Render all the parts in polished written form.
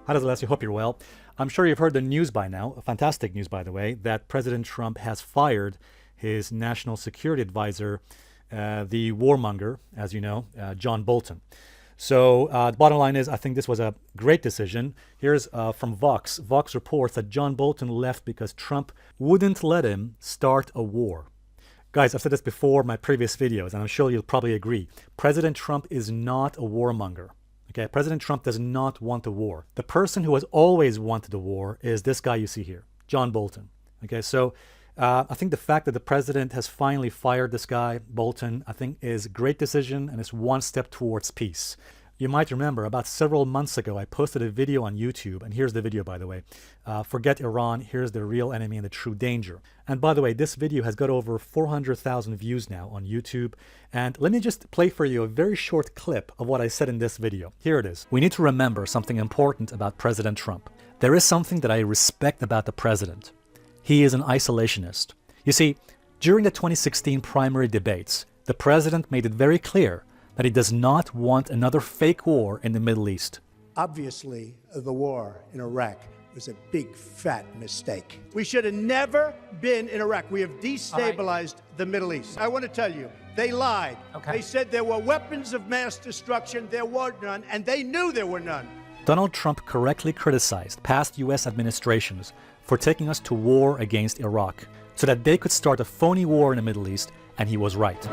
How does Alessio? Hope you're well. I'm sure you've heard the news by now, fantastic news by the way, that President Trump has fired his national security advisor, the warmonger, as you know, John Bolton. So the bottom line is, I think this was a great decision. Here's from Vox. Vox reports that John Bolton left because Trump wouldn't let him start a war. Guys, I've said this before in my previous videos, and I'm sure you'll probably agree. President Trump is not a warmonger. Okay, President Trump does not want a war. The person who has always wanted a war is this guy you see here, John Bolton. Okay, so I think the fact that the president has finally fired this guy, Bolton, I think is a great decision and it's one step towards peace. You might remember about several months ago, I posted a video on YouTube, and here's the video, by the way. Forget Iran, here's the real enemy and the true danger. And by the way, this video has got over 400,000 views now on YouTube. And let me just play for you a very short clip of what I said in this video. Here it is. We need to remember something important about President Trump. There is something that I respect about the president. He is an isolationist. You see, during the 2016 primary debates, the president made it very clear that he does not want another fake war in the Middle East. Obviously, the war in Iraq was a big, fat mistake. We should have never been in Iraq. We have destabilized the Middle East. I want to tell you, they lied. They said there were weapons of mass destruction. There were none, and they knew there were none. Donald Trump correctly criticized past U.S. administrations for taking us to war against Iraq so that they could start a phony war in the Middle East, and he was right.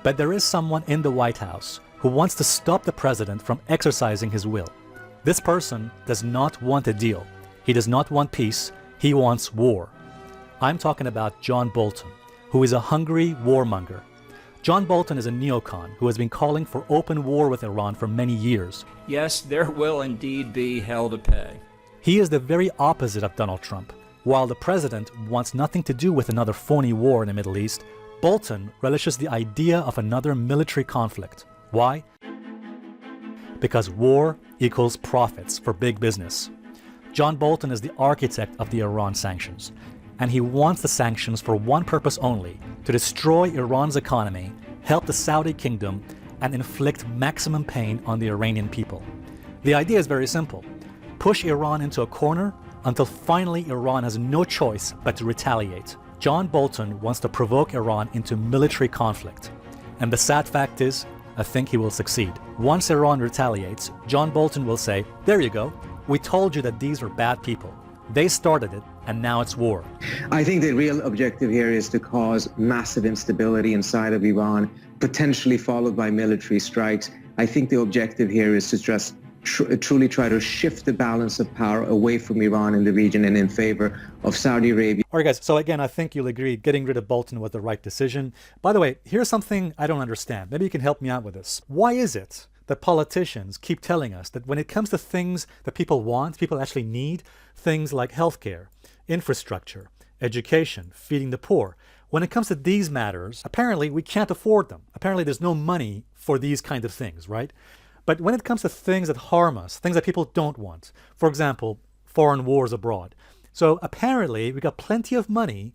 But there is someone in the White House who wants to stop the president from exercising his will. This person does not want a deal. He does not want peace. He wants war. I'm talking about John Bolton, who is a hungry warmonger. John Bolton is a neocon who has been calling for open war with Iran for many years. Yes, there will indeed be hell to pay. He is the very opposite of Donald Trump. While the president wants nothing to do with another phony war in the Middle East, Bolton relishes the idea of another military conflict. Why? Because war equals profits for big business. John Bolton is the architect of the Iran sanctions, and he wants the sanctions for one purpose only: to destroy Iran's economy, help the Saudi kingdom, and inflict maximum pain on the Iranian people. The idea is very simple. Push Iran into a corner until finally Iran has no choice but to retaliate. John Bolton wants to provoke Iran into military conflict. And the sad fact is, I think he will succeed. Once Iran retaliates, John Bolton will say, "There you go. We told you that these were bad people. They started it, and now it's war." I think the real objective here is to cause massive instability inside of Iran, potentially followed by military strikes. I think the objective here is to just truly try to shift the balance of power away from Iran in the region and in favor of Saudi Arabia. All right, guys, so again, I think you'll agree getting rid of Bolton was the right decision. By the way, here's something I don't understand. Maybe you can help me out with this. Why is it that politicians keep telling us that when it comes to things that people want, people actually need, things like healthcare, infrastructure, education, feeding the poor, when it comes to these matters, apparently we can't afford them. Apparently there's no money for these kind of things, right? But when it comes to things that harm us, things that people don't want, for example, foreign wars abroad. So apparently we got plenty of money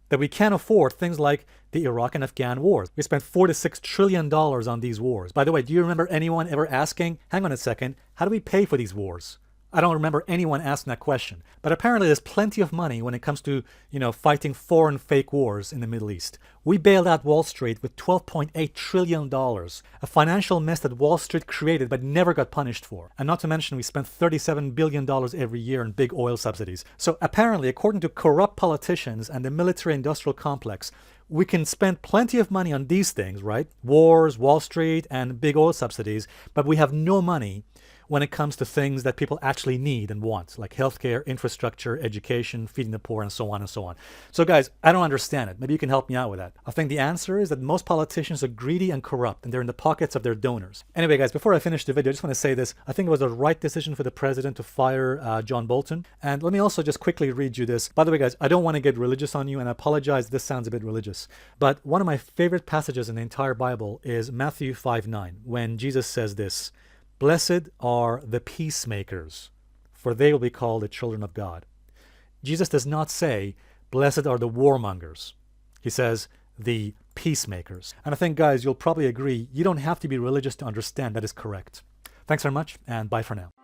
that we can't afford things like the Iraq and Afghan wars. We spent $4 to $6 trillion on these wars. By the way, do you remember anyone ever asking, hang on a second, how do we pay for these wars? I don't remember anyone asking that question. But apparently there's plenty of money when it comes to, fighting foreign fake wars in the Middle East. We bailed out Wall Street with $12.8 trillion, a financial mess that Wall Street created but never got punished for. And not to mention we spent $37 billion every year in big oil subsidies. So apparently, according to corrupt politicians and the military-industrial complex, we can spend plenty of money on these things, right? Wars, Wall Street, and big oil subsidies, but we have no money when it comes to things that people actually need and want, like healthcare, infrastructure, education, feeding the poor, and so on and so on. So guys, I don't understand it. Maybe you can help me out with that. I think the answer is that most politicians are greedy and corrupt, and they're in the pockets of their donors. Anyway, guys, before I finish the video, I just want to say this. I think it was the right decision for the president to fire John Bolton. And let me also just quickly read you this. By the way, guys, I don't want to get religious on you, and I apologize if this sounds a bit religious. But one of my favorite passages in the entire Bible is Matthew 5:9, when Jesus says this: "Blessed are the peacemakers, for they will be called the children of God." Jesus does not say, "Blessed are the warmongers." He says, the peacemakers. And I think, guys, you'll probably agree, you don't have to be religious to understand that is correct. Thanks very much, and bye for now.